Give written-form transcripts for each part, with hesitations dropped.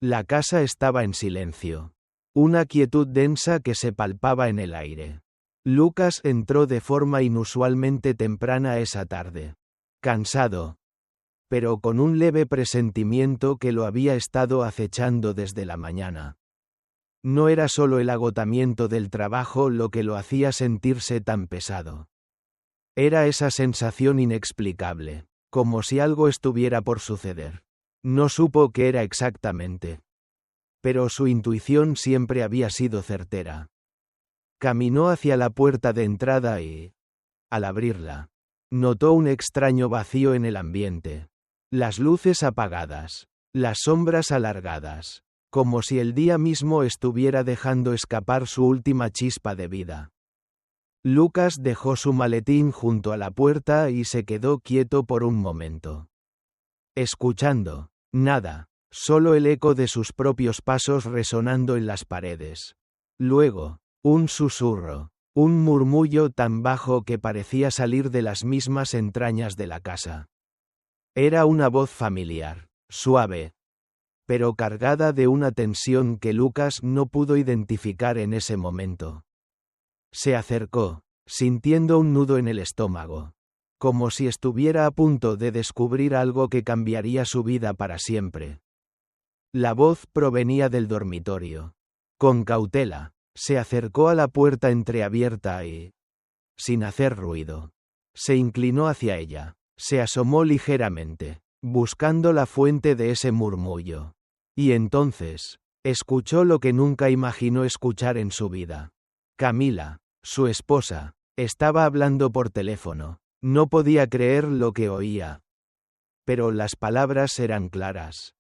La casa estaba en silencio. Una quietud densa que se palpaba en el aire. Lucas entró de forma inusualmente temprana esa tarde. Cansado, pero con un leve presentimiento que lo había estado acechando desde la mañana. No era solo el agotamiento del trabajo lo que lo hacía sentirse tan pesado. Era esa sensación inexplicable, como si algo estuviera por suceder. No supo qué era exactamente. Pero su intuición siempre había sido certera. Caminó hacia la puerta de entrada y, al abrirla, notó un extraño vacío en el ambiente. Las luces apagadas, las sombras alargadas, como si el día mismo estuviera dejando escapar su última chispa de vida. Lucas dejó su maletín junto a la puerta y se quedó quieto por un momento. Escuchando, nada, solo el eco de sus propios pasos resonando en las paredes. Luego, un susurro, un murmullo tan bajo que parecía salir de las mismas entrañas de la casa. Era una voz familiar, suave, pero cargada de una tensión que Lucas no pudo identificar en ese momento. Se acercó, sintiendo un nudo en el estómago, como si estuviera a punto de descubrir algo que cambiaría su vida para siempre. La voz provenía del dormitorio. Con cautela, se acercó a la puerta entreabierta y, sin hacer ruido, se inclinó hacia ella, se asomó ligeramente, buscando la fuente de ese murmullo. Y entonces, escuchó lo que nunca imaginó escuchar en su vida. Camila, su esposa, estaba hablando por teléfono. No podía creer lo que oía. Pero las palabras eran claras,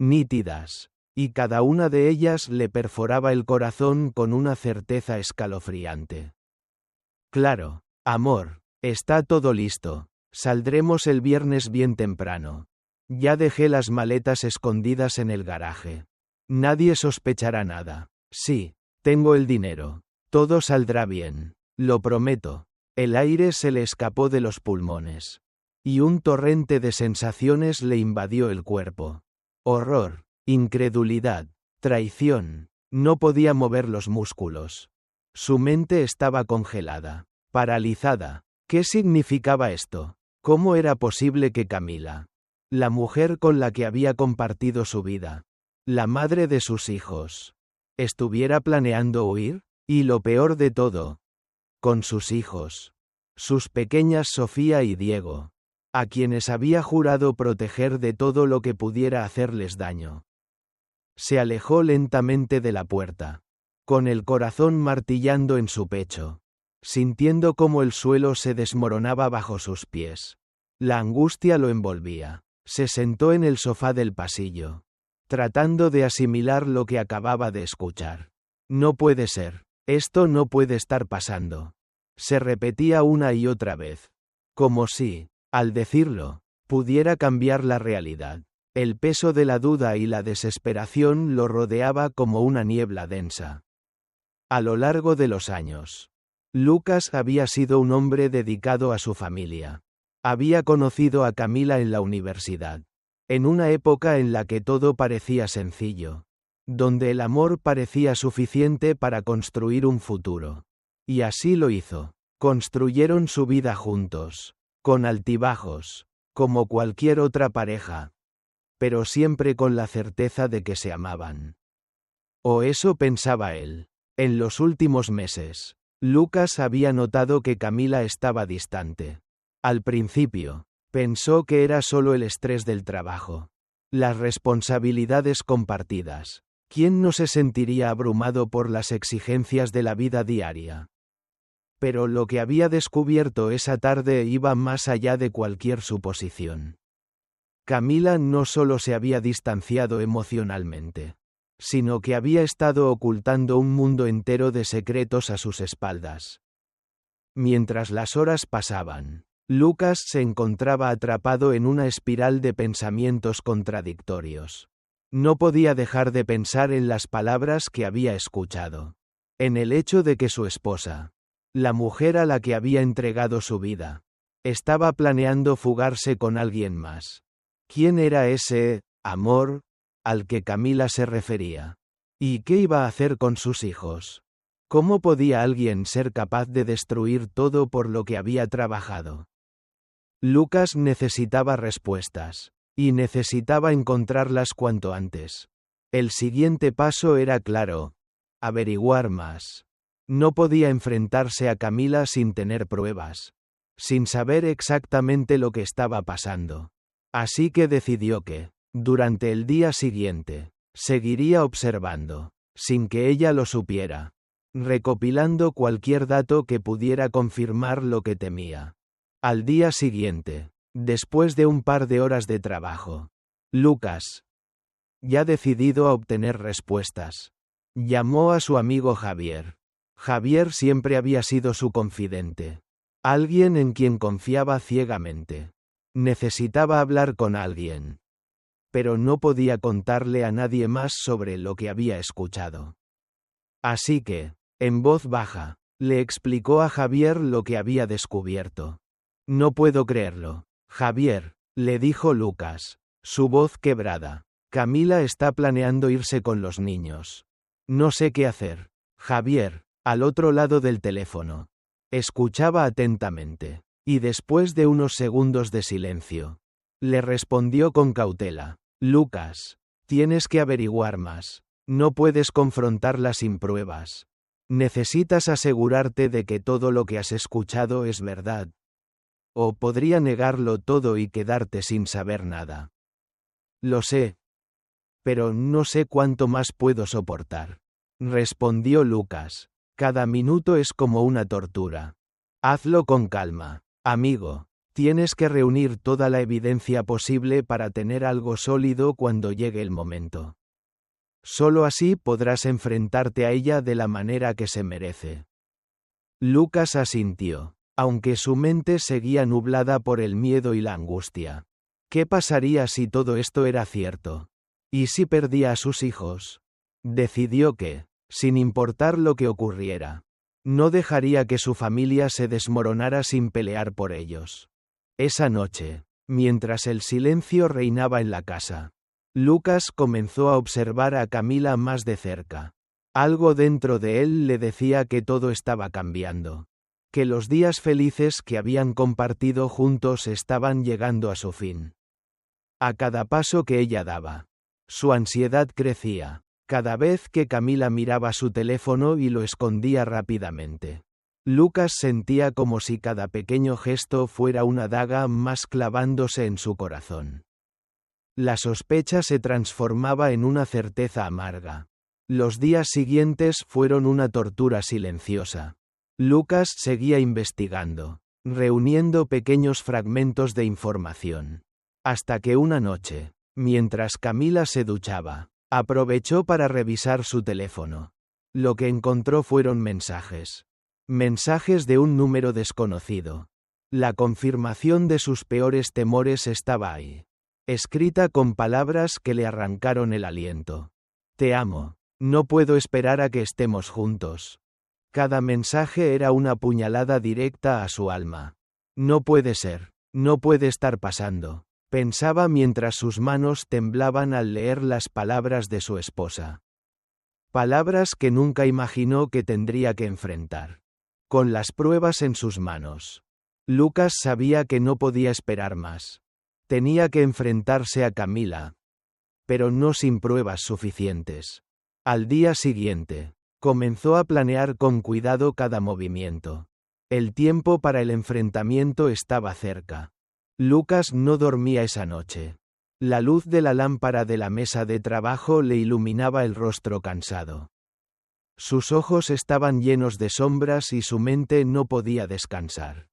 nítidas, y cada una de ellas le perforaba el corazón con una certeza escalofriante. Claro, amor, está todo listo. Saldremos el viernes bien temprano. Ya dejé las maletas escondidas en el garaje. Nadie sospechará nada. Sí, tengo el dinero. Todo saldrá bien. Lo prometo. El aire se le escapó de los pulmones. Y un torrente de sensaciones le invadió el cuerpo. Horror, incredulidad, traición. No podía mover los músculos. Su mente estaba congelada, paralizada. ¿Qué significaba esto? ¿Cómo era posible que Camila, la mujer con la que había compartido su vida, la madre de sus hijos, estuviera planeando huir? Y lo peor de todo, con sus hijos, sus pequeñas Sofía y Diego, a quienes había jurado proteger de todo lo que pudiera hacerles daño. Se alejó lentamente de la puerta, con el corazón martillando en su pecho, sintiendo cómo el suelo se desmoronaba bajo sus pies. La angustia lo envolvía. Se sentó en el sofá del pasillo, tratando de asimilar lo que acababa de escuchar. No puede ser. Esto no puede estar pasando. Se repetía una y otra vez. Como si, al decirlo, pudiera cambiar la realidad. El peso de la duda y la desesperación lo rodeaba como una niebla densa. A lo largo de los años, Lucas había sido un hombre dedicado a su familia. Había conocido a Camila en la universidad, en una época en la que todo parecía sencillo, donde el amor parecía suficiente para construir un futuro. Y así lo hizo. Construyeron su vida juntos, con altibajos, como cualquier otra pareja, pero siempre con la certeza de que se amaban. O eso pensaba él. En los últimos meses, Lucas había notado que Camila estaba distante. Al principio, pensó que era solo el estrés del trabajo, las responsabilidades compartidas. ¿Quién no se sentiría abrumado por las exigencias de la vida diaria? Pero lo que había descubierto esa tarde iba más allá de cualquier suposición. Camila no solo se había distanciado emocionalmente, sino que había estado ocultando un mundo entero de secretos a sus espaldas. Mientras las horas pasaban, Lucas se encontraba atrapado en una espiral de pensamientos contradictorios. No podía dejar de pensar en las palabras que había escuchado, en el hecho de que su esposa, la mujer a la que había entregado su vida, estaba planeando fugarse con alguien más. ¿Quién era ese amor? al que Camila se refería. ¿Y qué iba a hacer con sus hijos? ¿Cómo podía alguien ser capaz de destruir todo por lo que había trabajado? Lucas necesitaba respuestas, y necesitaba encontrarlas cuanto antes. El siguiente paso era claro: averiguar más. No podía enfrentarse a Camila sin tener pruebas, sin saber exactamente lo que estaba pasando. Así que decidió que, durante el día siguiente, seguiría observando, sin que ella lo supiera, recopilando cualquier dato que pudiera confirmar lo que temía. Al día siguiente, después de un par de horas de trabajo, Lucas, ya decidido a obtener respuestas, llamó a su amigo Javier. Javier siempre había sido su confidente, alguien en quien confiaba ciegamente. Necesitaba hablar con alguien, pero no podía contarle a nadie más sobre lo que había escuchado. Así que, en voz baja, le explicó a Javier lo que había descubierto. No puedo creerlo, Javier, le dijo Lucas, su voz quebrada. Camila está planeando irse con los niños. No sé qué hacer. Javier, al otro lado del teléfono, escuchaba atentamente, y después de unos segundos de silencio, le respondió con cautela: Lucas, tienes que averiguar más. No puedes confrontarla sin pruebas. Necesitas asegurarte de que todo lo que has escuchado es verdad. O podría negarlo todo y quedarte sin saber nada. Lo sé, pero no sé cuánto más puedo soportar, respondió Lucas. Cada minuto es como una tortura. Hazlo con calma, amigo. Tienes que reunir toda la evidencia posible para tener algo sólido cuando llegue el momento. Solo así podrás enfrentarte a ella de la manera que se merece. Lucas asintió, aunque su mente seguía nublada por el miedo y la angustia. ¿Qué pasaría si todo esto era cierto? ¿Y si perdía a sus hijos? Decidió que, sin importar lo que ocurriera, no dejaría que su familia se desmoronara sin pelear por ellos. Esa noche, mientras el silencio reinaba en la casa, Lucas comenzó a observar a Camila más de cerca. Algo dentro de él le decía que todo estaba cambiando, que los días felices que habían compartido juntos estaban llegando a su fin. A cada paso que ella daba, su ansiedad crecía. Cada vez que Camila miraba su teléfono y lo escondía rápidamente, Lucas sentía como si cada pequeño gesto fuera una daga más clavándose en su corazón. La sospecha se transformaba en una certeza amarga. Los días siguientes fueron una tortura silenciosa. Lucas seguía investigando, reuniendo pequeños fragmentos de información. Hasta que una noche, mientras Camila se duchaba, aprovechó para revisar su teléfono. Lo que encontró fueron mensajes. Mensajes de un número desconocido. La confirmación de sus peores temores estaba ahí, escrita con palabras que le arrancaron el aliento. Te amo. No puedo esperar a que estemos juntos. Cada mensaje era una puñalada directa a su alma. No puede ser. No puede estar pasando, pensaba mientras sus manos temblaban al leer las palabras de su esposa. Palabras que nunca imaginó que tendría que enfrentar. Con las pruebas en sus manos, Lucas sabía que no podía esperar más. Tenía que enfrentarse a Camila, pero no sin pruebas suficientes. Al día siguiente, comenzó a planear con cuidado cada movimiento. El tiempo para el enfrentamiento estaba cerca. Lucas no dormía esa noche. La luz de la lámpara de la mesa de trabajo le iluminaba el rostro cansado. Sus ojos estaban llenos de sombras y su mente no podía descansar.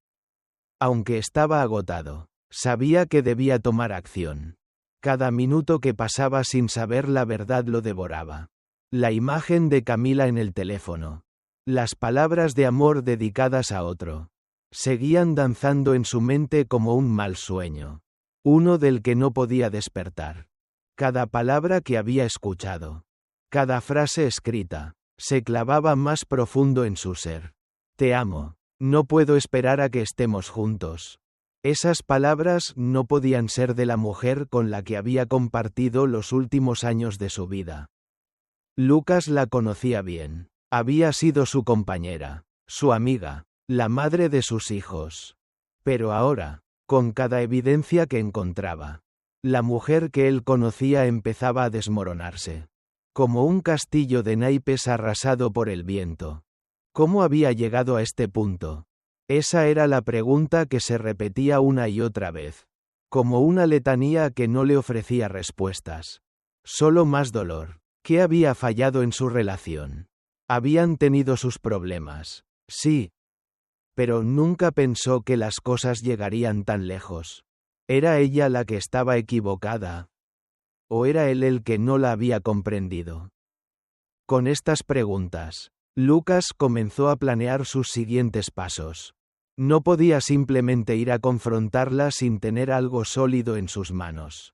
Aunque estaba agotado, sabía que debía tomar acción. Cada minuto que pasaba sin saber la verdad lo devoraba. La imagen de Camila en el teléfono. Las palabras de amor dedicadas a otro. Seguían danzando en su mente como un mal sueño. Uno del que no podía despertar. Cada palabra que había escuchado, cada frase escrita, se clavaba más profundo en su ser. Te amo. No puedo esperar a que estemos juntos. Esas palabras no podían ser de la mujer con la que había compartido los últimos años de su vida. Lucas la conocía bien. Había sido su compañera, su amiga, la madre de sus hijos. Pero ahora, con cada evidencia que encontraba, la mujer que él conocía empezaba a desmoronarse. Como un castillo de naipes arrasado por el viento. ¿Cómo había llegado a este punto? Esa era la pregunta que se repetía una y otra vez. Como una letanía que no le ofrecía respuestas. Solo más dolor. ¿Qué había fallado en su relación? Habían tenido sus problemas. Sí. Pero nunca pensó que las cosas llegarían tan lejos. ¿Era ella la que estaba equivocada? ¿O era él el que no la había comprendido? Con estas preguntas, Lucas comenzó a planear sus siguientes pasos. No podía simplemente ir a confrontarla sin tener algo sólido en sus manos.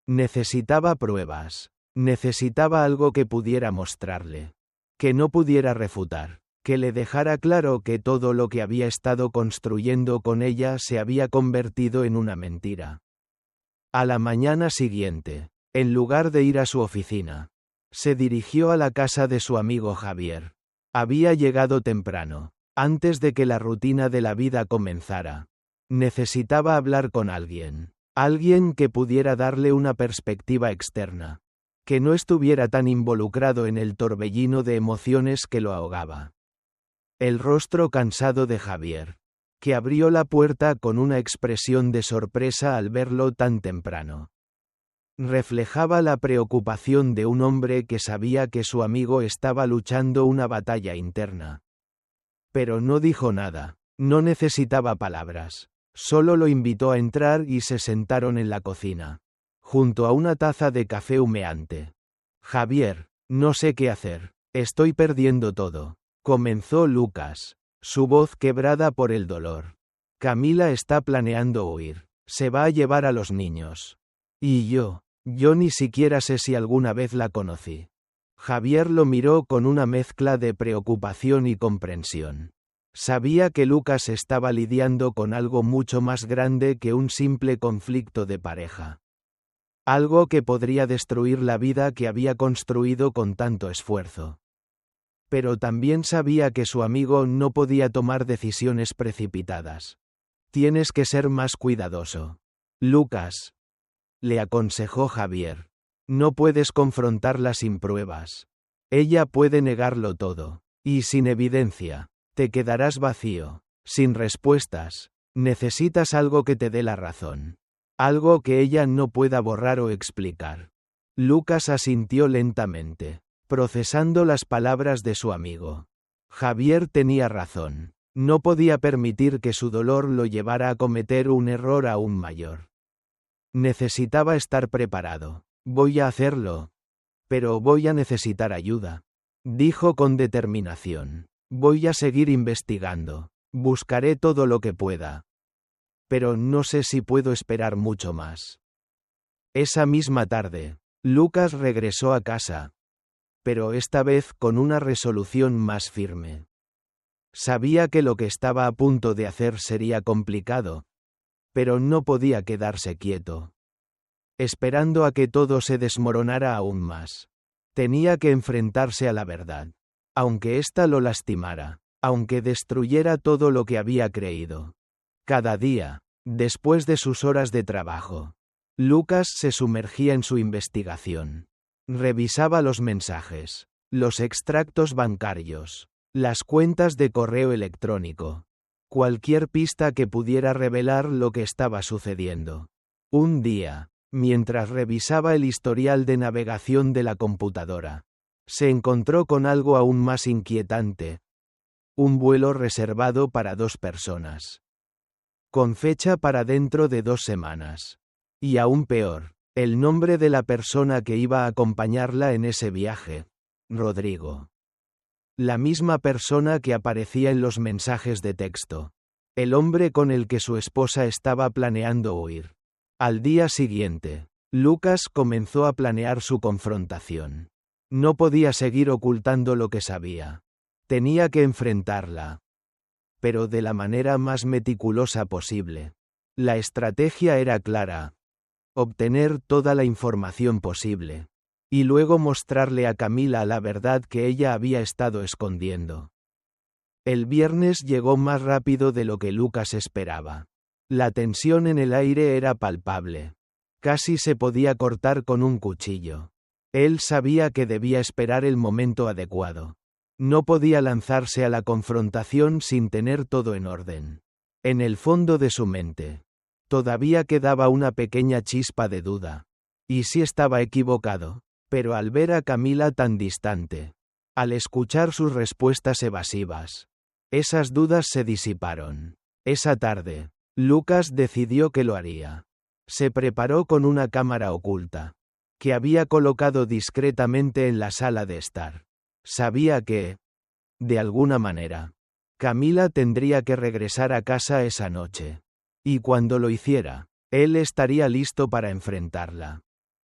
Necesitaba pruebas. Necesitaba algo que pudiera mostrarle. Que no pudiera refutar. Que le dejara claro que todo lo que había estado construyendo con ella se había convertido en una mentira. A la mañana siguiente, en lugar de ir a su oficina, se dirigió a la casa de su amigo Javier. Había llegado temprano, antes de que la rutina de la vida comenzara. Necesitaba hablar con alguien. Alguien que pudiera darle una perspectiva externa. Que no estuviera tan involucrado en el torbellino de emociones que lo ahogaba. El rostro cansado de Javier, que abrió la puerta con una expresión de sorpresa al verlo tan temprano. Reflejaba la preocupación de un hombre que sabía que su amigo estaba luchando una batalla interna. Pero no dijo nada, no necesitaba palabras, solo lo invitó a entrar y se sentaron en la cocina, junto a una taza de café humeante. Javier, no sé qué hacer, estoy perdiendo todo, comenzó Lucas, su voz quebrada por el dolor. Camila está planeando huir, se va a llevar a los niños. Y yo ni siquiera sé si alguna vez la conocí. Javier lo miró con una mezcla de preocupación y comprensión. Sabía que Lucas estaba lidiando con algo mucho más grande que un simple conflicto de pareja. Algo que podría destruir la vida que había construido con tanto esfuerzo. Pero también sabía que su amigo no podía tomar decisiones precipitadas. Tienes que ser más cuidadoso. Lucas, le aconsejó Javier. No puedes confrontarla sin pruebas. Ella puede negarlo todo. Y sin evidencia, te quedarás vacío, sin respuestas. Necesitas algo que te dé la razón. Algo que ella no pueda borrar o explicar. Lucas asintió lentamente, procesando las palabras de su amigo. Javier tenía razón. No podía permitir que su dolor lo llevara a cometer un error aún mayor. Necesitaba estar preparado. Voy a hacerlo. Pero voy a necesitar ayuda. Dijo con determinación. Voy a seguir investigando. Buscaré todo lo que pueda. Pero no sé si puedo esperar mucho más. Esa misma tarde, Lucas regresó a casa. Pero esta vez con una resolución más firme. Sabía que lo que estaba a punto de hacer sería complicado. Pero no podía quedarse quieto, esperando a que todo se desmoronara aún más. Tenía que enfrentarse a la verdad, aunque ésta lo lastimara, aunque destruyera todo lo que había creído. Cada día, después de sus horas de trabajo, Lucas se sumergía en su investigación. Revisaba los mensajes, los extractos bancarios, las cuentas de correo electrónico. Cualquier pista que pudiera revelar lo que estaba sucediendo. Un día, mientras revisaba el historial de navegación de la computadora, se encontró con algo aún más inquietante. Un vuelo reservado para 2 personas. Con fecha para dentro de 2 semanas. Y aún peor, el nombre de la persona que iba a acompañarla en ese viaje. Rodrigo. La misma persona que aparecía en los mensajes de texto. El hombre con el que su esposa estaba planeando huir. Al día siguiente, Lucas comenzó a planear su confrontación. No podía seguir ocultando lo que sabía. Tenía que enfrentarla. Pero de la manera más meticulosa posible. La estrategia era clara. Obtener toda la información posible. Y luego mostrarle a Camila la verdad que ella había estado escondiendo. El viernes llegó más rápido de lo que Lucas esperaba. La tensión en el aire era palpable. Casi se podía cortar con un cuchillo. Él sabía que debía esperar el momento adecuado. No podía lanzarse a la confrontación sin tener todo en orden. En el fondo de su mente, todavía quedaba una pequeña chispa de duda. ¿Y si estaba equivocado? Pero al ver a Camila tan distante, al escuchar sus respuestas evasivas, esas dudas se disiparon. Esa tarde, Lucas decidió que lo haría. Se preparó con una cámara oculta, que había colocado discretamente en la sala de estar. Sabía que, de alguna manera, Camila tendría que regresar a casa esa noche. Y cuando lo hiciera, él estaría listo para enfrentarla.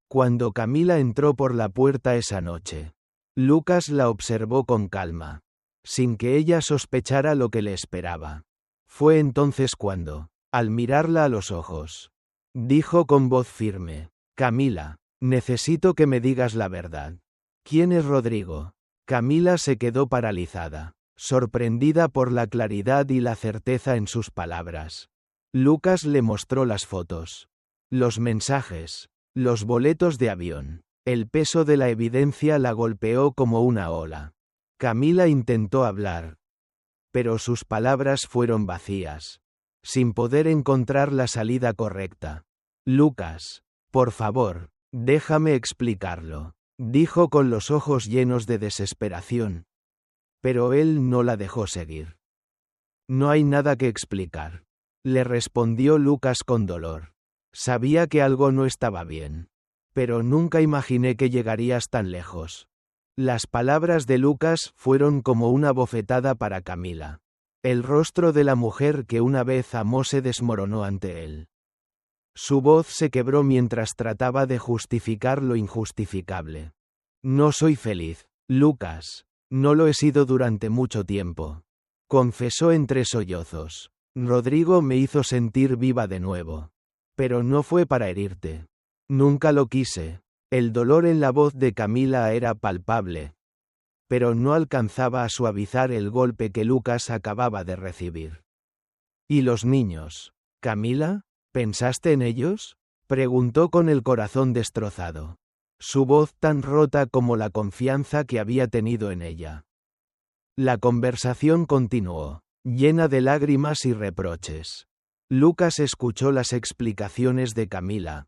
Cuando Camila entró por la puerta esa noche, Lucas la observó con calma, sin que ella sospechara lo que le esperaba. Fue entonces cuando, al mirarla a los ojos, dijo con voz firme: Camila, necesito que me digas la verdad. ¿Quién es Rodrigo? Camila se quedó paralizada, sorprendida por la claridad y la certeza en sus palabras. Lucas le mostró las fotos, los mensajes, los boletos de avión. El peso de la evidencia la golpeó como una ola. Camila intentó hablar, pero sus palabras fueron vacías, sin poder encontrar la salida correcta. Lucas, por favor, déjame explicarlo, dijo con los ojos llenos de desesperación. Pero él no la dejó seguir. No hay nada que explicar, le respondió Lucas con dolor. Sabía que algo no estaba bien, pero nunca imaginé que llegarías tan lejos. Las palabras de Lucas fueron como una bofetada para Camila. El rostro de la mujer que una vez amó se desmoronó ante él. Su voz se quebró mientras trataba de justificar lo injustificable. No soy feliz, Lucas. No lo he sido durante mucho tiempo. Confesó entre sollozos. Rodrigo me hizo sentir viva de nuevo. Pero no fue para herirte. Nunca lo quise. El dolor en la voz de Camila era palpable, pero no alcanzaba a suavizar el golpe que Lucas acababa de recibir. ¿Y los niños? ¿Camila? ¿Pensaste en ellos? Preguntó con el corazón destrozado. Su voz tan rota como la confianza que había tenido en ella. La conversación continuó, llena de lágrimas y reproches. Lucas escuchó las explicaciones de Camila,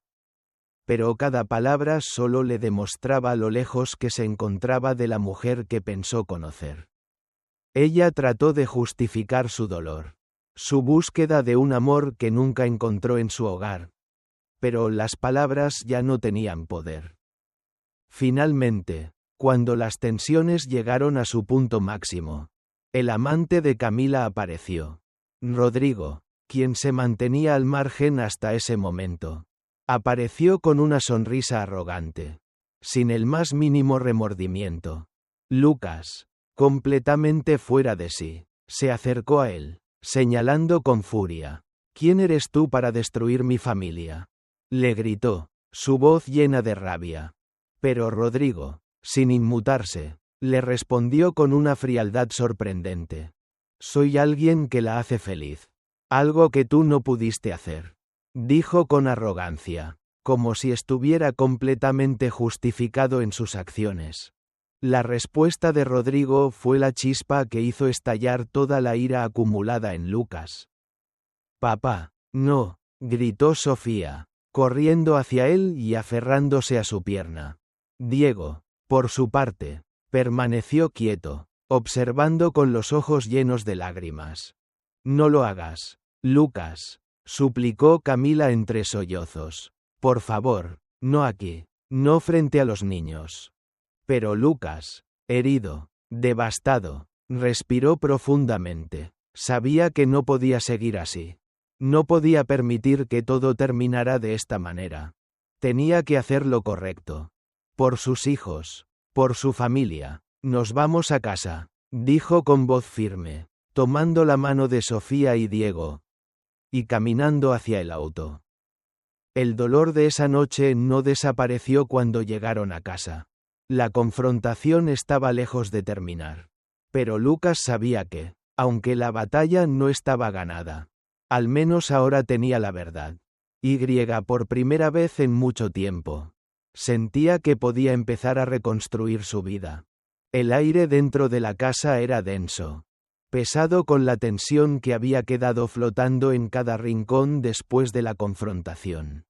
pero cada palabra solo le demostraba lo lejos que se encontraba de la mujer que pensó conocer. Ella trató de justificar su dolor, su búsqueda de un amor que nunca encontró en su hogar, pero las palabras ya no tenían poder. Finalmente, cuando las tensiones llegaron a su punto máximo, el amante de Camila apareció. Rodrigo, quien se mantenía al margen hasta ese momento, apareció con una sonrisa arrogante, sin el más mínimo remordimiento. Lucas, completamente fuera de sí, se acercó a él, señalando con furia. ¿Quién eres tú para destruir mi familia?, le gritó, su voz llena de rabia. Pero Rodrigo, sin inmutarse, le respondió con una frialdad sorprendente. Soy alguien que la hace feliz. Algo que tú no pudiste hacer, dijo con arrogancia, como si estuviera completamente justificado en sus acciones. La respuesta de Rodrigo fue la chispa que hizo estallar toda la ira acumulada en Lucas. Papá, no, gritó Sofía, corriendo hacia él y aferrándose a su pierna. Diego, por su parte, permaneció quieto, observando con los ojos llenos de lágrimas. No lo hagas, Lucas, suplicó Camila entre sollozos. Por favor, no aquí, no frente a los niños. Pero Lucas, herido, devastado, respiró profundamente. Sabía que no podía seguir así. No podía permitir que todo terminara de esta manera. Tenía que hacer lo correcto. Por sus hijos, por su familia. Nos vamos a casa, dijo con voz firme, tomando la mano de Sofía y Diego. y caminando hacia el auto. El dolor de esa noche no desapareció cuando llegaron a casa. La confrontación estaba lejos de terminar. Pero Lucas sabía que, aunque la batalla no estaba ganada, al menos ahora tenía la verdad. Por primera vez en mucho tiempo, sentía que podía empezar a reconstruir su vida. El aire dentro de la casa era denso, pesado con la tensión que había quedado flotando en cada rincón después de la confrontación.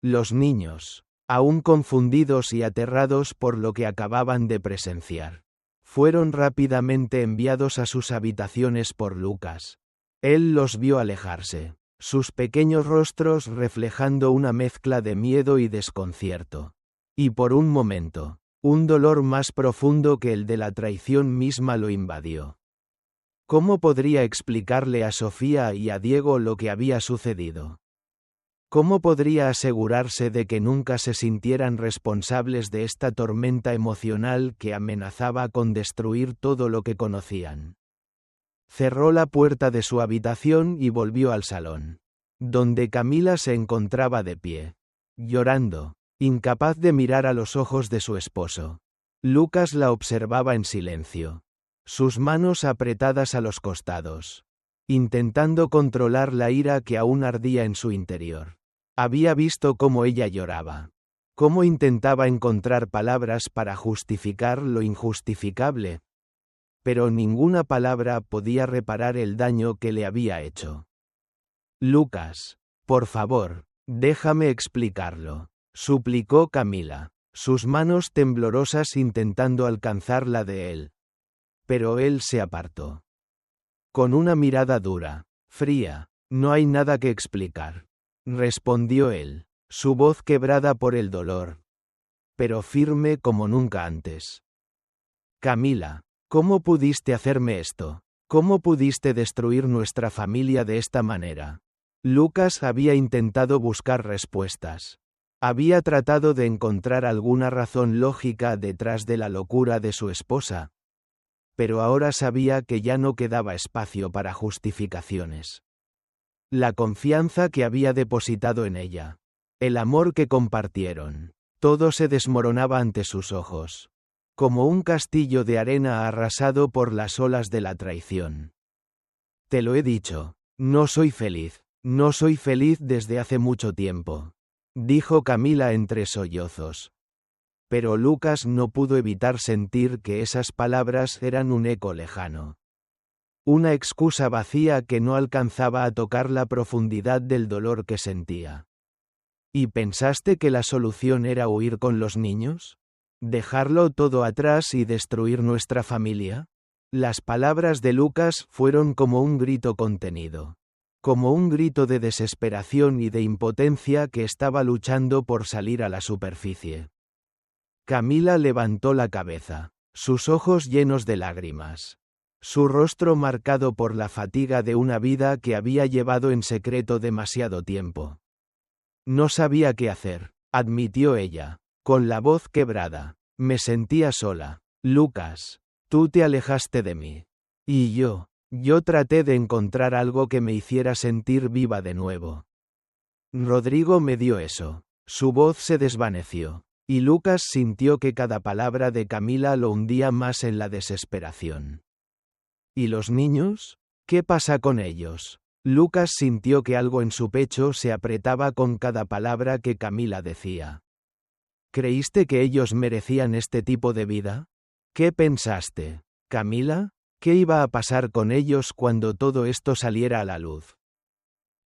Los niños, aún confundidos y aterrados por lo que acababan de presenciar, fueron rápidamente enviados a sus habitaciones por Lucas. Él los vio alejarse, sus pequeños rostros reflejando una mezcla de miedo y desconcierto. Y por un momento, un dolor más profundo que el de la traición misma lo invadió. ¿Cómo podría explicarle a Sofía y a Diego lo que había sucedido? ¿Cómo podría asegurarse de que nunca se sintieran responsables de esta tormenta emocional que amenazaba con destruir todo lo que conocían? Cerró la puerta de su habitación y volvió al salón, donde Camila se encontraba de pie, llorando, incapaz de mirar a los ojos de su esposo. Lucas la observaba en silencio, sus manos apretadas a los costados, intentando controlar la ira que aún ardía en su interior. Había visto cómo ella lloraba, cómo intentaba encontrar palabras para justificar lo injustificable, pero ninguna palabra podía reparar el daño que le había hecho. Lucas, por favor, déjame explicarlo, suplicó Camila, sus manos temblorosas intentando alcanzar la de él. Pero él se apartó. Con una mirada dura, fría, no hay nada que explicar, respondió él, su voz quebrada por el dolor, pero firme como nunca antes. Camila, ¿cómo pudiste hacerme esto? ¿Cómo pudiste destruir nuestra familia de esta manera? Lucas había intentado buscar respuestas. Había tratado de encontrar alguna razón lógica detrás de la locura de su esposa. Pero ahora sabía que ya no quedaba espacio para justificaciones. La confianza que había depositado en ella, el amor que compartieron, todo se desmoronaba ante sus ojos, como un castillo de arena arrasado por las olas de la traición. Te lo he dicho, no soy feliz desde hace mucho tiempo, dijo Camila entre sollozos. Pero Lucas no pudo evitar sentir que esas palabras eran un eco lejano. Una excusa vacía que no alcanzaba a tocar la profundidad del dolor que sentía. ¿Y pensaste que la solución era huir con los niños? ¿Dejarlo todo atrás y destruir nuestra familia? Las palabras de Lucas fueron como un grito contenido. Como un grito de desesperación y de impotencia que estaba luchando por salir a la superficie. Camila levantó la cabeza, sus ojos llenos de lágrimas. Su rostro marcado por la fatiga de una vida que había llevado en secreto demasiado tiempo. No sabía qué hacer, admitió ella, con la voz quebrada. Me sentía sola. Lucas, tú te alejaste de mí. Y yo traté de encontrar algo que me hiciera sentir viva de nuevo. Rodrigo me dio eso. Su voz se desvaneció, y Lucas sintió que cada palabra de Camila lo hundía más en la desesperación. ¿Y los niños? ¿Qué pasa con ellos? Lucas sintió que algo en su pecho se apretaba con cada palabra que Camila decía. ¿Creíste que ellos merecían este tipo de vida? ¿Qué pensaste, Camila? ¿Qué iba a pasar con ellos cuando todo esto saliera a la luz?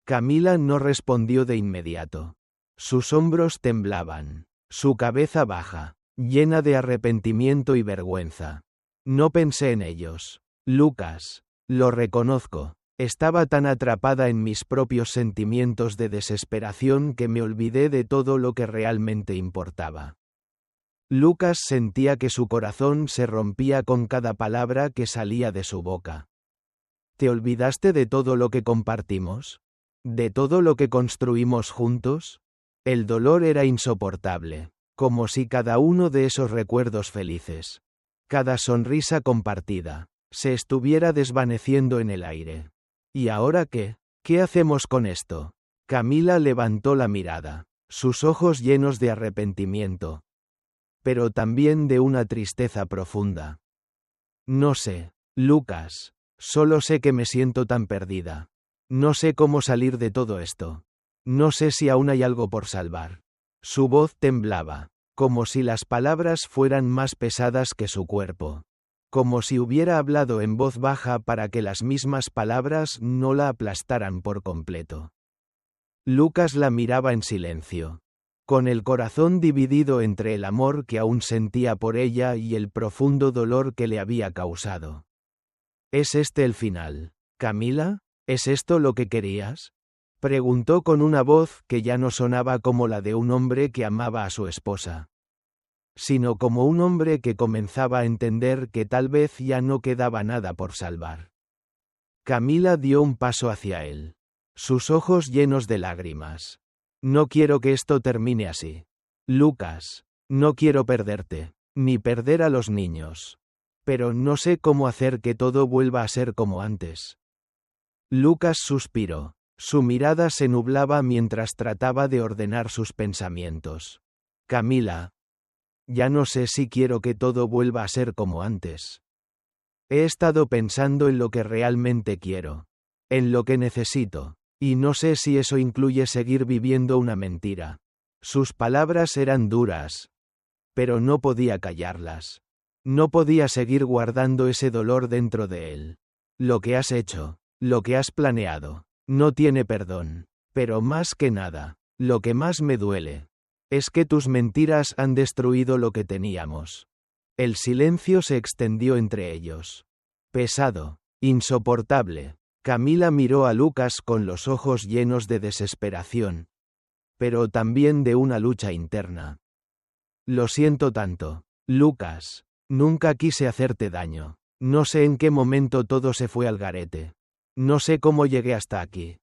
Camila no respondió de inmediato. Sus hombros temblaban, su cabeza baja, llena de arrepentimiento y vergüenza. No pensé en ellos. Lucas, lo reconozco, estaba tan atrapada en mis propios sentimientos de desesperación que me olvidé de todo lo que realmente importaba. Lucas sentía que su corazón se rompía con cada palabra que salía de su boca. ¿Te olvidaste de todo lo que compartimos? ¿De todo lo que construimos juntos? El dolor era insoportable, como si cada uno de esos recuerdos felices, cada sonrisa compartida, se estuviera desvaneciendo en el aire. ¿Y ahora qué? ¿Qué hacemos con esto? Camila levantó la mirada, sus ojos llenos de arrepentimiento, pero también de una tristeza profunda. No sé, Lucas, solo sé que me siento tan perdida. No sé cómo salir de todo esto. No sé si aún hay algo por salvar. Su voz temblaba, como si las palabras fueran más pesadas que su cuerpo. Como si hubiera hablado en voz baja para que las mismas palabras no la aplastaran por completo. Lucas la miraba en silencio, con el corazón dividido entre el amor que aún sentía por ella y el profundo dolor que le había causado. ¿Es este el final, Camila? ¿Es esto lo que querías? Preguntó con una voz que ya no sonaba como la de un hombre que amaba a su esposa, sino como un hombre que comenzaba a entender que tal vez ya no quedaba nada por salvar. Camila dio un paso hacia él, sus ojos llenos de lágrimas. No quiero que esto termine así. Lucas, no quiero perderte, ni perder a los niños. Pero no sé cómo hacer que todo vuelva a ser como antes. Lucas suspiró. Su mirada se nublaba mientras trataba de ordenar sus pensamientos. Camila, ya no sé si quiero que todo vuelva a ser como antes. He estado pensando en lo que realmente quiero, en lo que necesito, y no sé si eso incluye seguir viviendo una mentira. Sus palabras eran duras, pero no podía callarlas. No podía seguir guardando ese dolor dentro de él. Lo que has hecho, lo que has planeado, no tiene perdón. Pero más que nada, lo que más me duele, es que tus mentiras han destruido lo que teníamos. El silencio se extendió entre ellos. Pesado, insoportable. Camila miró a Lucas con los ojos llenos de desesperación, pero también de una lucha interna. Lo siento tanto, Lucas. Nunca quise hacerte daño. No sé en qué momento todo se fue al garete. No sé cómo llegué hasta aquí.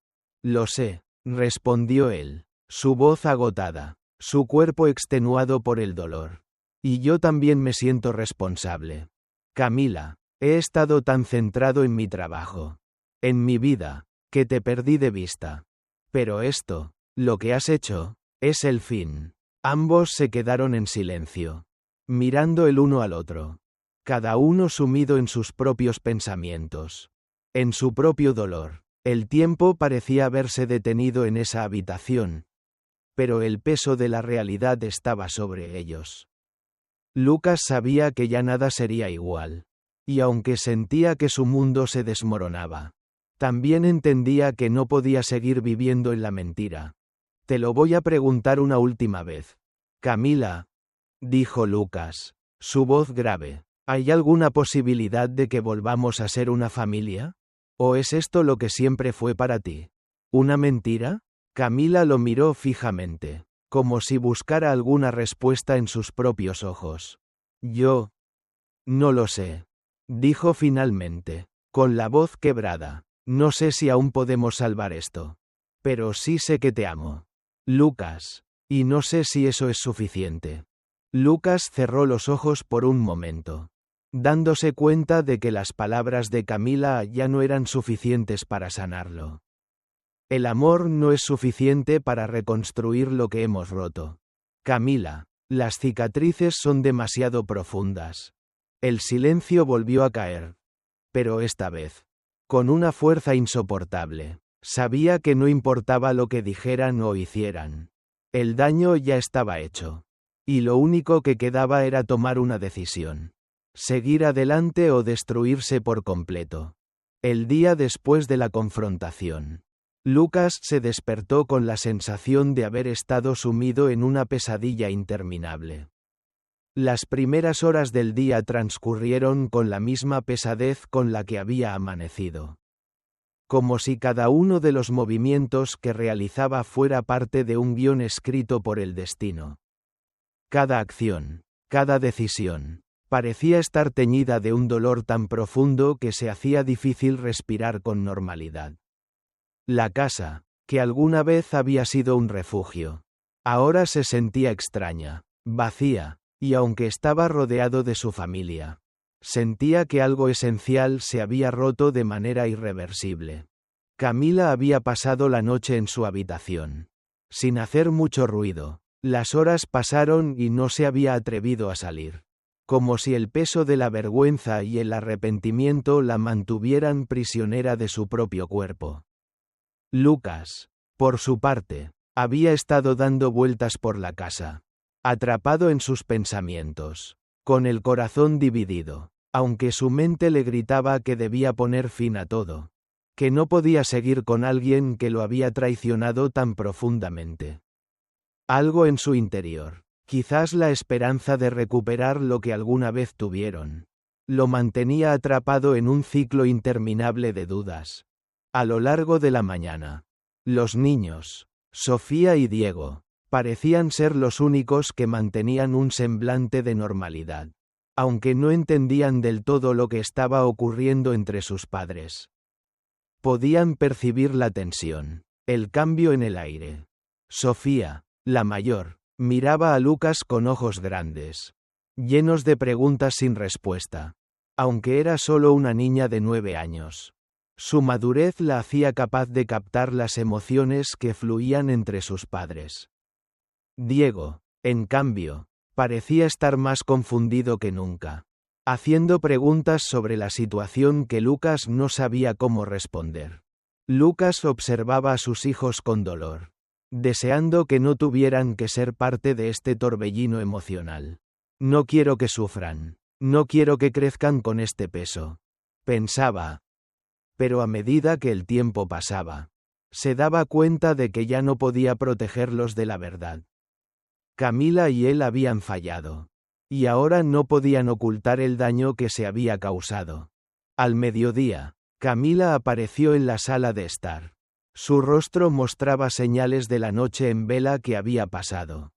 Lo sé, respondió él, su voz agotada, su cuerpo extenuado por el dolor. Y yo también me siento responsable. Camila, he estado tan centrado en mi trabajo, en mi vida, que te perdí de vista. Pero esto, lo que has hecho, es el fin. Ambos se quedaron en silencio, mirando el uno al otro, cada uno sumido en sus propios pensamientos, en su propio dolor. El tiempo parecía haberse detenido en esa habitación, pero el peso de la realidad estaba sobre ellos. Lucas sabía que ya nada sería igual, y aunque sentía que su mundo se desmoronaba, también entendía que no podía seguir viviendo en la mentira. Te lo voy a preguntar una última vez. Camila, dijo Lucas, su voz grave, ¿hay alguna posibilidad de que volvamos a ser una familia? ¿O es esto lo que siempre fue para ti? ¿Una mentira? Camila lo miró fijamente, como si buscara alguna respuesta en sus propios ojos. Yo no lo sé, dijo finalmente, con la voz quebrada. No sé si aún podemos salvar esto. Pero sí sé que te amo, Lucas, y no sé si eso es suficiente. Lucas cerró los ojos por un momento, dándose cuenta de que las palabras de Camila ya no eran suficientes para sanarlo. El amor no es suficiente para reconstruir lo que hemos roto. Camila, las cicatrices son demasiado profundas. El silencio volvió a caer. Pero esta vez, con una fuerza insoportable, sabía que no importaba lo que dijeran o hicieran. El daño ya estaba hecho. Y lo único que quedaba era tomar una decisión. Seguir adelante o destruirse por completo. El día después de la confrontación, Lucas se despertó con la sensación de haber estado sumido en una pesadilla interminable. Las primeras horas del día transcurrieron con la misma pesadez con la que había amanecido. Como si cada uno de los movimientos que realizaba fuera parte de un guión escrito por el destino. Cada acción, cada decisión, parecía estar teñida de un dolor tan profundo que se hacía difícil respirar con normalidad. La casa, que alguna vez había sido un refugio, ahora se sentía extraña, vacía, y aunque estaba rodeado de su familia, sentía que algo esencial se había roto de manera irreversible. Camila había pasado la noche en su habitación. Sin hacer mucho ruido. Las horas pasaron y no se había atrevido a salir. Como si el peso de la vergüenza y el arrepentimiento la mantuvieran prisionera de su propio cuerpo. Lucas, por su parte, había estado dando vueltas por la casa, atrapado en sus pensamientos, con el corazón dividido, aunque su mente le gritaba que debía poner fin a todo, que no podía seguir con alguien que lo había traicionado tan profundamente. Algo en su interior, quizás la esperanza de recuperar lo que alguna vez tuvieron, lo mantenía atrapado en un ciclo interminable de dudas. A lo largo de la mañana, los niños, Sofía y Diego, parecían ser los únicos que mantenían un semblante de normalidad, aunque no entendían del todo lo que estaba ocurriendo entre sus padres. Podían percibir la tensión, el cambio en el aire. Sofía, la mayor, miraba a Lucas con ojos grandes, llenos de preguntas sin respuesta. Aunque era solo una niña de 9 años. Su madurez la hacía capaz de captar las emociones que fluían entre sus padres. Diego, en cambio, parecía estar más confundido que nunca, haciendo preguntas sobre la situación que Lucas no sabía cómo responder. Lucas observaba a sus hijos con dolor, deseando que no tuvieran que ser parte de este torbellino emocional. No quiero que sufran, no quiero que crezcan con este peso, pensaba. Pero a medida que el tiempo pasaba, se daba cuenta de que ya no podía protegerlos de la verdad. Camila y él habían fallado, y ahora no podían ocultar el daño que se había causado. Al mediodía, Camila apareció en la sala de estar. Su rostro mostraba señales de la noche en vela que había pasado.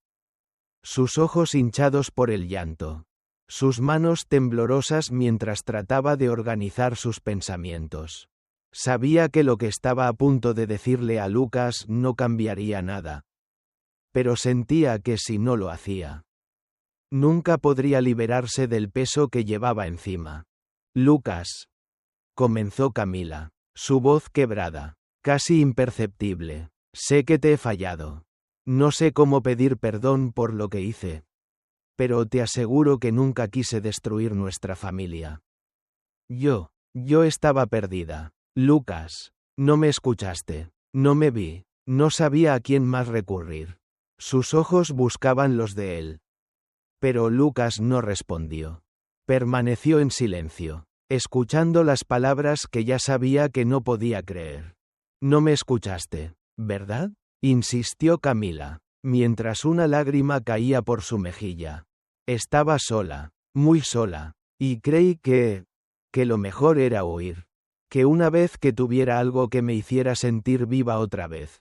Sus ojos hinchados por el llanto. Sus manos temblorosas mientras trataba de organizar sus pensamientos. Sabía que lo que estaba a punto de decirle a Lucas no cambiaría nada. Pero sentía que si no lo hacía, nunca podría liberarse del peso que llevaba encima. Lucas, comenzó Camila, su voz quebrada, casi imperceptible. Sé que te he fallado. No sé cómo pedir perdón por lo que hice. Pero te aseguro que nunca quise destruir nuestra familia. Yo estaba perdida. Lucas, no me escuchaste, no me vi, no sabía a quién más recurrir. Sus ojos buscaban los de él. Pero Lucas no respondió. Permaneció en silencio, escuchando las palabras que ya sabía que no podía creer. No me escuchaste, ¿verdad? Insistió Camila, mientras una lágrima caía por su mejilla. Estaba sola, muy sola, y creí que lo mejor era huir. Que una vez que tuviera algo que me hiciera sentir viva otra vez,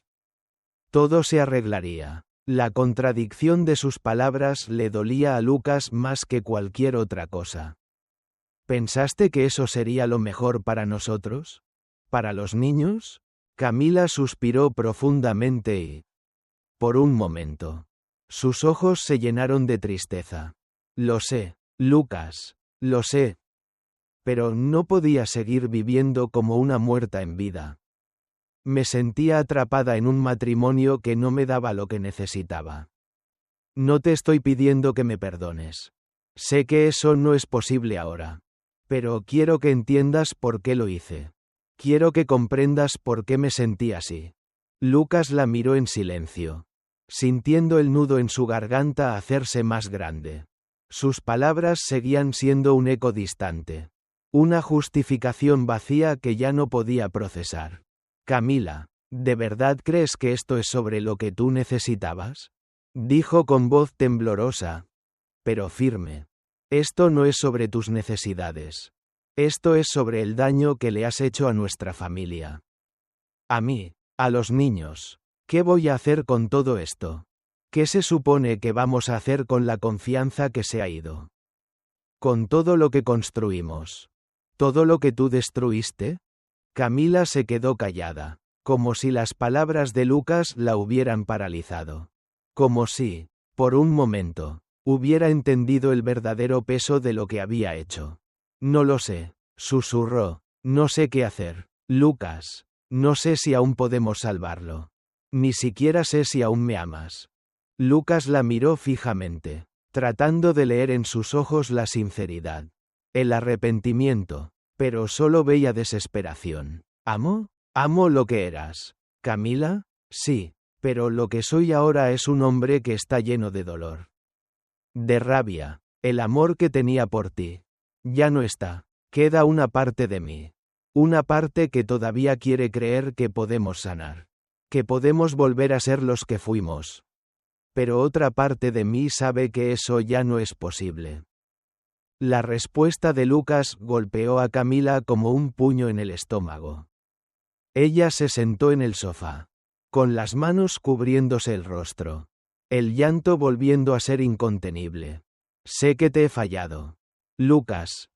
todo se arreglaría. La contradicción de sus palabras le dolía a Lucas más que cualquier otra cosa. ¿Pensaste que eso sería lo mejor para nosotros? ¿Para los niños? Camila suspiró profundamente y, por un momento, sus ojos se llenaron de tristeza. Lo sé, Lucas, lo sé. Pero no podía seguir viviendo como una muerta en vida. Me sentía atrapada en un matrimonio que no me daba lo que necesitaba. No te estoy pidiendo que me perdones. Sé que eso no es posible ahora. Pero quiero que entiendas por qué lo hice. Quiero que comprendas por qué me sentí así. Lucas la miró en silencio, sintiendo el nudo en su garganta hacerse más grande. Sus palabras seguían siendo un eco distante. Una justificación vacía que ya no podía procesar. Camila, ¿de verdad crees que esto es sobre lo que tú necesitabas? Dijo con voz temblorosa, pero firme. Esto no es sobre tus necesidades. Esto es sobre el daño que le has hecho a nuestra familia. A mí, a los niños. ¿Qué voy a hacer con todo esto? ¿Qué se supone que vamos a hacer con la confianza que se ha ido? Con todo lo que construimos. ¿Todo lo que tú destruiste? Camila se quedó callada, como si las palabras de Lucas la hubieran paralizado. Como si, por un momento, hubiera entendido el verdadero peso de lo que había hecho. No lo sé, susurró, no sé qué hacer. Lucas, No sé si aún podemos salvarlo. Ni siquiera sé si aún me amas. Lucas la miró fijamente, tratando de leer en sus ojos la sinceridad, el arrepentimiento, pero solo veía desesperación. ¿Amo? Amo lo que eras. ¿Camila? Sí, pero lo que soy ahora es un hombre que está lleno de dolor. De rabia. El amor que tenía por ti. Ya no está. Queda una parte de mí. Una parte que todavía quiere creer que podemos sanar. Que podemos volver a ser los que fuimos. Pero otra parte de mí sabe que eso ya no es posible. La respuesta de Lucas golpeó a Camila como un puño en el estómago. Ella se sentó en el sofá, con las manos cubriéndose el rostro. El llanto volviendo a ser incontenible. Sé que te he fallado, Lucas.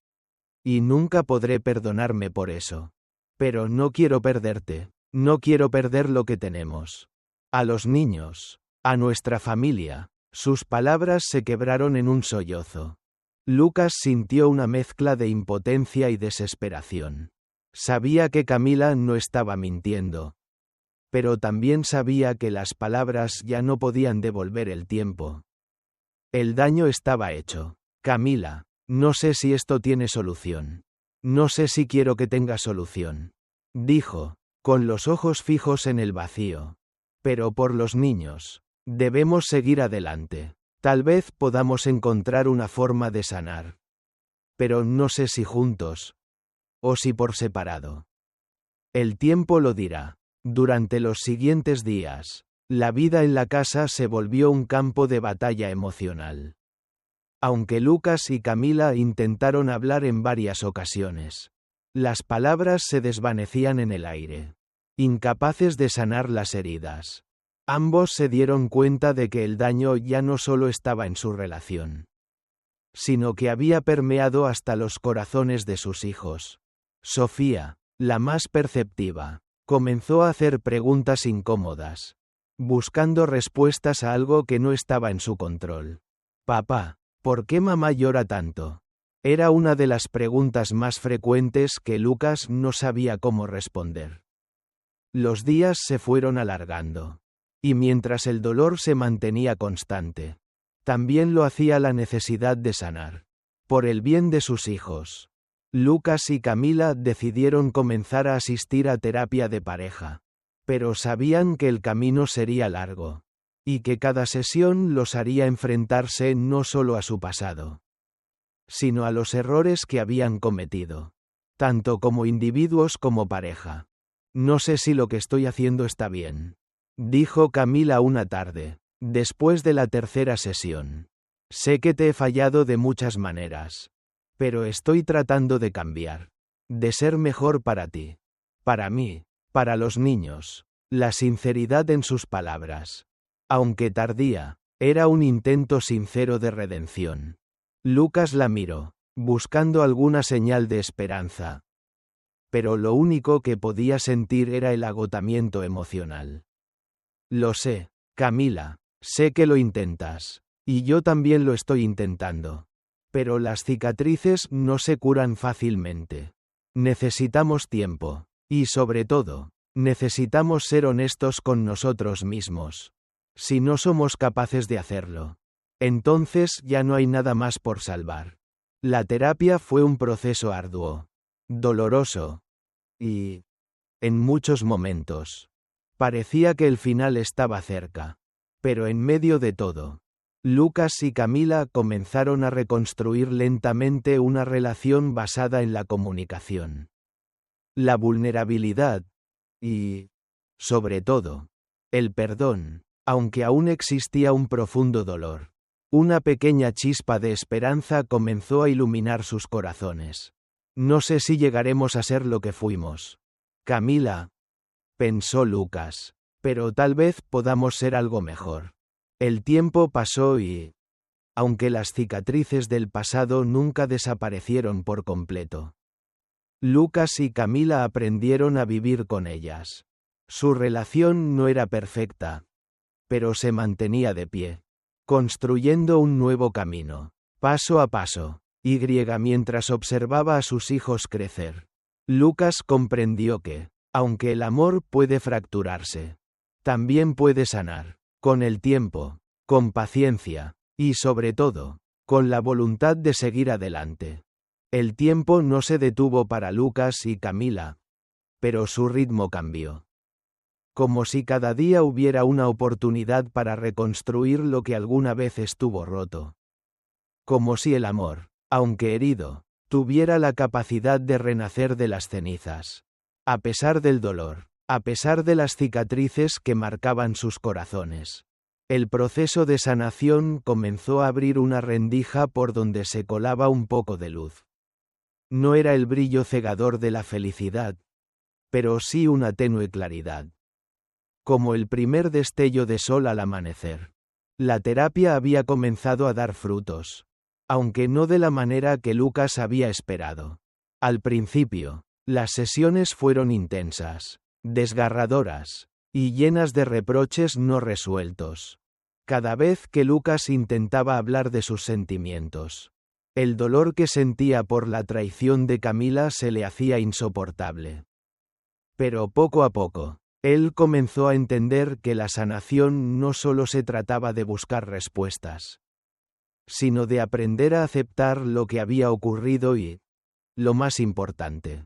Y nunca podré perdonarme por eso. Pero no quiero perderte, no quiero perder lo que tenemos. A los niños, a nuestra familia. Sus palabras se quebraron en un sollozo. Lucas sintió una mezcla de impotencia y desesperación. Sabía que Camila no estaba mintiendo. Pero también sabía que las palabras ya no podían devolver el tiempo. El daño estaba hecho. Camila, no sé si esto tiene solución. No sé si quiero que tenga solución. Dijo, con los ojos fijos en el vacío. Pero por los niños, debemos seguir adelante. Tal vez podamos encontrar una forma de sanar. Pero no sé si juntos. O si por separado. El tiempo lo dirá. Durante los siguientes días, la vida en la casa se volvió un campo de batalla emocional. Aunque Lucas y Camila intentaron hablar en varias ocasiones, las palabras se desvanecían en el aire, incapaces de sanar las heridas. Ambos se dieron cuenta de que el daño ya no solo estaba en su relación, sino que había permeado hasta los corazones de sus hijos. Sofía, la más perceptiva, comenzó a hacer preguntas incómodas, buscando respuestas a algo que no estaba en su control. Papá, ¿por qué mamá llora tanto? Era una de las preguntas más frecuentes que Lucas no sabía cómo responder. Los días se fueron alargando. Y mientras el dolor se mantenía constante, también lo hacía la necesidad de sanar. Por el bien de sus hijos, Lucas y Camila decidieron comenzar a asistir a terapia de pareja. Pero sabían que el camino sería largo, y que cada sesión los haría enfrentarse no solo a su pasado, sino a los errores que habían cometido, tanto como individuos como pareja. No sé si lo que estoy haciendo está bien, dijo Camila una tarde, después de la tercera sesión. Sé que te he fallado de muchas maneras, pero estoy tratando de cambiar, de ser mejor para ti, para mí, para los niños. La sinceridad en sus palabras, aunque tardía, era un intento sincero de redención. Lucas la miró, buscando alguna señal de esperanza. Pero lo único que podía sentir era el agotamiento emocional. Lo sé, Camila, sé que lo intentas, y yo también lo estoy intentando. Pero las cicatrices no se curan fácilmente. Necesitamos tiempo, y sobre todo, necesitamos ser honestos con nosotros mismos. Si no somos capaces de hacerlo, entonces ya no hay nada más por salvar. La terapia fue un proceso arduo, doloroso, y, en muchos momentos, parecía que el final estaba cerca. Pero en medio de todo, Lucas y Camila comenzaron a reconstruir lentamente una relación basada en la comunicación, la vulnerabilidad y, sobre todo, el perdón, aunque aún existía un profundo dolor. Una pequeña chispa de esperanza comenzó a iluminar sus corazones. No sé si llegaremos a ser lo que fuimos, Camila, pensó Lucas, pero tal vez podamos ser algo mejor. El tiempo pasó y, aunque las cicatrices del pasado nunca desaparecieron por completo, Lucas y Camila aprendieron a vivir con ellas. Su relación no era perfecta, pero se mantenía de pie, construyendo un nuevo camino, paso a paso, mientras observaba a sus hijos crecer. Lucas comprendió que, Aunque el amor puede fracturarse, también puede sanar, con el tiempo, con paciencia, y sobre todo, con la voluntad de seguir adelante. El tiempo no se detuvo para Lucas y Camila, pero su ritmo cambió. Como si cada día hubiera una oportunidad para reconstruir lo que alguna vez estuvo roto. Como si el amor, aunque herido, tuviera la capacidad de renacer de las cenizas. A pesar del dolor, a pesar de las cicatrices que marcaban sus corazones. El proceso de sanación comenzó a abrir una rendija por donde se colaba un poco de luz. No era el brillo cegador de la felicidad, pero sí una tenue claridad. Como el primer destello de sol al amanecer. La terapia había comenzado a dar frutos, aunque no de la manera que Lucas había esperado. Al principio, las sesiones fueron intensas, desgarradoras, y llenas de reproches no resueltos. Cada vez que Lucas intentaba hablar de sus sentimientos, el dolor que sentía por la traición de Camila se le hacía insoportable. Pero poco a poco, él comenzó a entender que la sanación no solo se trataba de buscar respuestas, sino de aprender a aceptar lo que había ocurrido y, lo más importante,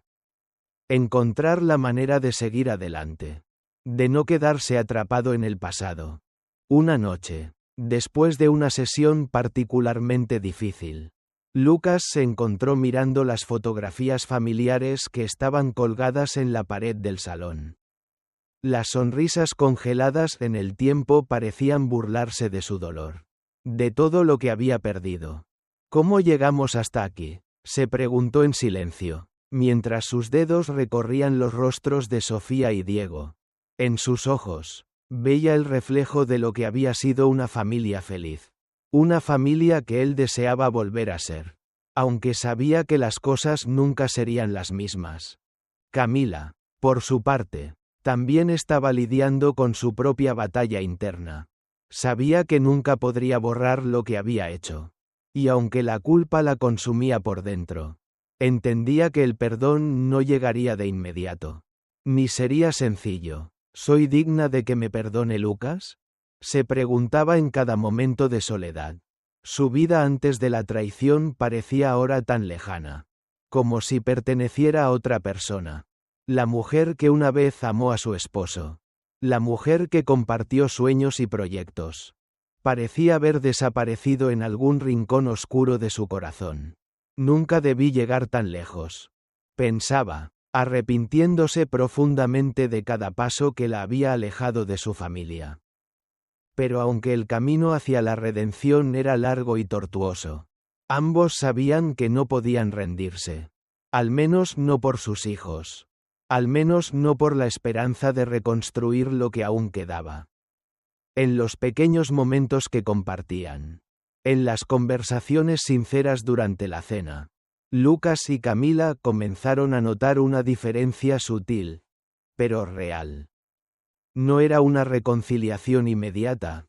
encontrar la manera de seguir adelante, de no quedarse atrapado en el pasado. Una noche, después de una sesión particularmente difícil, Lucas se encontró mirando las fotografías familiares que estaban colgadas en la pared del salón. Las sonrisas congeladas en el tiempo parecían burlarse de su dolor, de todo lo que había perdido. ¿Cómo llegamos hasta aquí?, se preguntó en silencio, mientras sus dedos recorrían los rostros de Sofía y Diego. En sus ojos, veía el reflejo de lo que había sido una familia feliz. Una familia que él deseaba volver a ser, aunque sabía que las cosas nunca serían las mismas. Camila, por su parte, también estaba lidiando con su propia batalla interna. Sabía que nunca podría borrar lo que había hecho. Y aunque la culpa la consumía por dentro, entendía que el perdón no llegaría de inmediato. Ni sería sencillo. ¿Soy digna de que me perdone Lucas?, se preguntaba en cada momento de soledad. Su vida antes de la traición parecía ahora tan lejana, como si perteneciera a otra persona. La mujer que una vez amó a su esposo. La mujer que compartió sueños y proyectos. Parecía haber desaparecido en algún rincón oscuro de su corazón. Nunca debí llegar tan lejos, pensaba, arrepintiéndose profundamente de cada paso que la había alejado de su familia. Pero aunque el camino hacia la redención era largo y tortuoso, ambos sabían que no podían rendirse. Al menos no por sus hijos. Al menos no por la esperanza de reconstruir lo que aún quedaba. En los pequeños momentos que compartían, en las conversaciones sinceras durante la cena, Lucas y Camila comenzaron a notar una diferencia sutil, pero real. No era una reconciliación inmediata,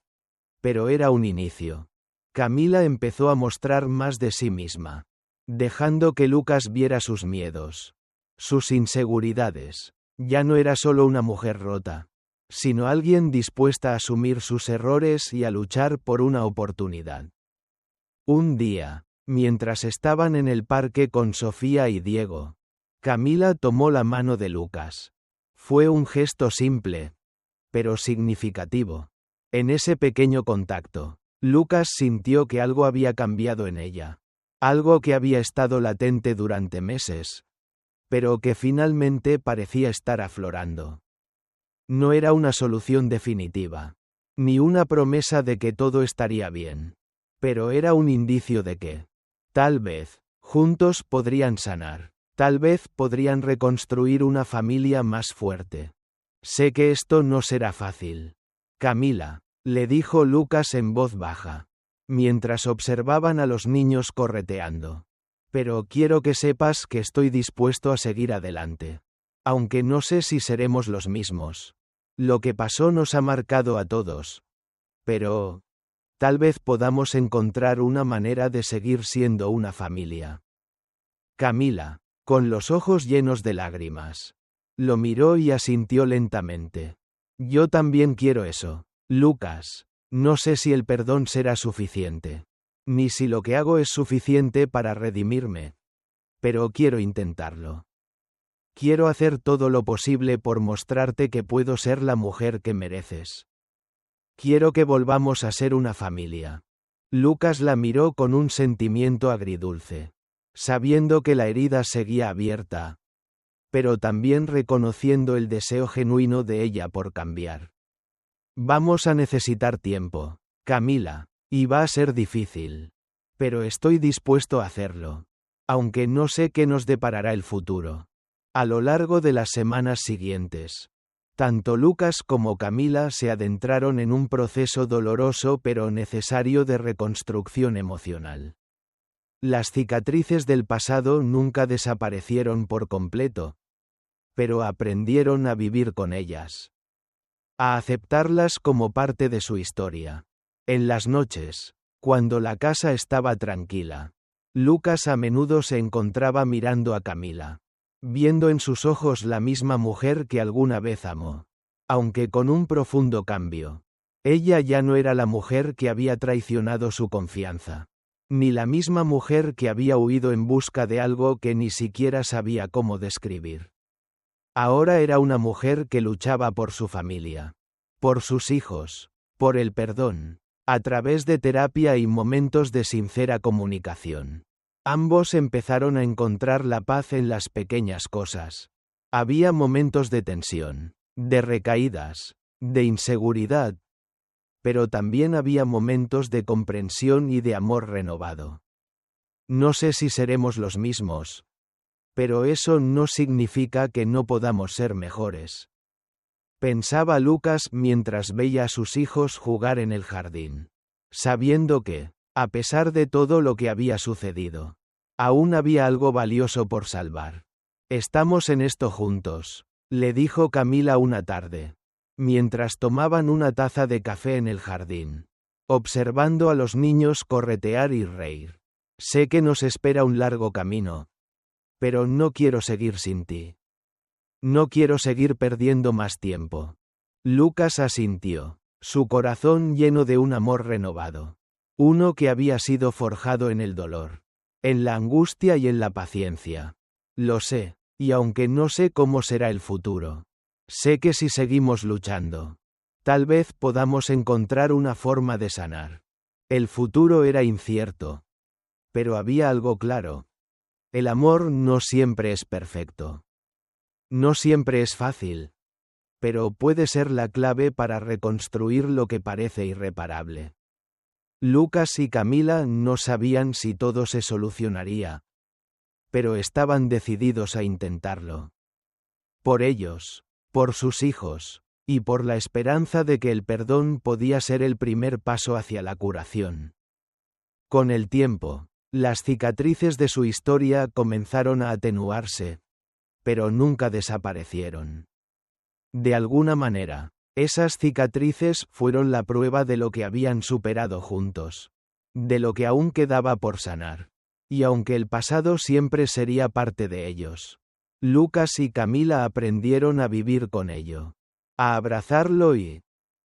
pero era un inicio. Camila empezó a mostrar más de sí misma, dejando que Lucas viera sus miedos, sus inseguridades. Ya no era solo una mujer rota, sino alguien dispuesta a asumir sus errores y a luchar por una oportunidad. Un día, mientras estaban en el parque con Sofía y Diego, Camila tomó la mano de Lucas. Fue un gesto simple, pero significativo. En ese pequeño contacto, Lucas sintió que algo había cambiado en ella. Algo que había estado latente durante meses, pero que finalmente parecía estar aflorando. No era una solución definitiva, ni una promesa de que todo estaría bien, pero era un indicio de que, tal vez, juntos podrían sanar, tal vez podrían reconstruir una familia más fuerte. Sé que esto no será fácil, Camila, le dijo Lucas en voz baja, mientras observaban a los niños correteando. Pero quiero que sepas que estoy dispuesto a seguir adelante. Aunque no sé si seremos los mismos. Lo que pasó nos ha marcado a todos. Pero tal vez podamos encontrar una manera de seguir siendo una familia. Camila, con los ojos llenos de lágrimas, Lo miró y asintió lentamente. Yo también quiero eso, Lucas. No sé si el perdón será suficiente. Ni si lo que hago es suficiente para redimirme. Pero quiero intentarlo. Quiero hacer todo lo posible por mostrarte que puedo ser la mujer que mereces. Quiero que volvamos a ser una familia. Lucas la miró con un sentimiento agridulce, sabiendo que la herida seguía abierta, pero también reconociendo el deseo genuino de ella por cambiar. Vamos a necesitar tiempo, Camila, y va a ser difícil. Pero estoy dispuesto a hacerlo, aunque no sé qué nos deparará el futuro. A lo largo de las semanas siguientes, tanto Lucas como Camila se adentraron en un proceso doloroso pero necesario de reconstrucción emocional. Las cicatrices del pasado nunca desaparecieron por completo, pero aprendieron a vivir con ellas, a aceptarlas como parte de su historia. En las noches, cuando la casa estaba tranquila, Lucas a menudo se encontraba mirando a Camila, viendo en sus ojos la misma mujer que alguna vez amó, aunque con un profundo cambio. Ella ya no era la mujer que había traicionado su confianza, ni la misma mujer que había huido en busca de algo que ni siquiera sabía cómo describir. Ahora era una mujer que luchaba por su familia, por sus hijos, por el perdón, a través de terapia y momentos de sincera comunicación. Ambos empezaron a encontrar la paz en las pequeñas cosas. Había momentos de tensión, de recaídas, de inseguridad, pero también había momentos de comprensión y de amor renovado. No sé si seremos los mismos, pero eso no significa que no podamos ser mejores. Pensaba Lucas mientras veía a sus hijos jugar en el jardín, sabiendo que, a pesar de todo lo que había sucedido, aún había algo valioso por salvar. Estamos en esto juntos, le dijo Camila una tarde, mientras tomaban una taza de café en el jardín, observando a los niños corretear y reír. Sé que nos espera un largo camino, pero no quiero seguir sin ti. No quiero seguir perdiendo más tiempo. Lucas asintió, su corazón lleno de un amor renovado. Uno que había sido forjado en el dolor, en la angustia y en la paciencia. Lo sé, y aunque no sé cómo será el futuro, sé que si seguimos luchando, tal vez podamos encontrar una forma de sanar. El futuro era incierto, pero había algo claro. El amor no siempre es perfecto. No siempre es fácil, pero puede ser la clave para reconstruir lo que parece irreparable. Lucas y Camila no sabían si todo se solucionaría, pero estaban decididos a intentarlo. Por ellos, por sus hijos, y por la esperanza de que el perdón podía ser el primer paso hacia la curación. Con el tiempo, las cicatrices de su historia comenzaron a atenuarse, pero nunca desaparecieron. De alguna manera, esas cicatrices fueron la prueba de lo que habían superado juntos, de lo que aún quedaba por sanar. Y aunque el pasado siempre sería parte de ellos, Lucas y Camila aprendieron a vivir con ello, a abrazarlo y,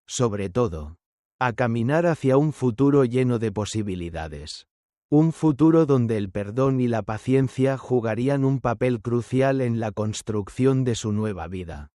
sobre todo, a caminar hacia un futuro lleno de posibilidades. Un futuro donde el perdón y la paciencia jugarían un papel crucial en la construcción de su nueva vida.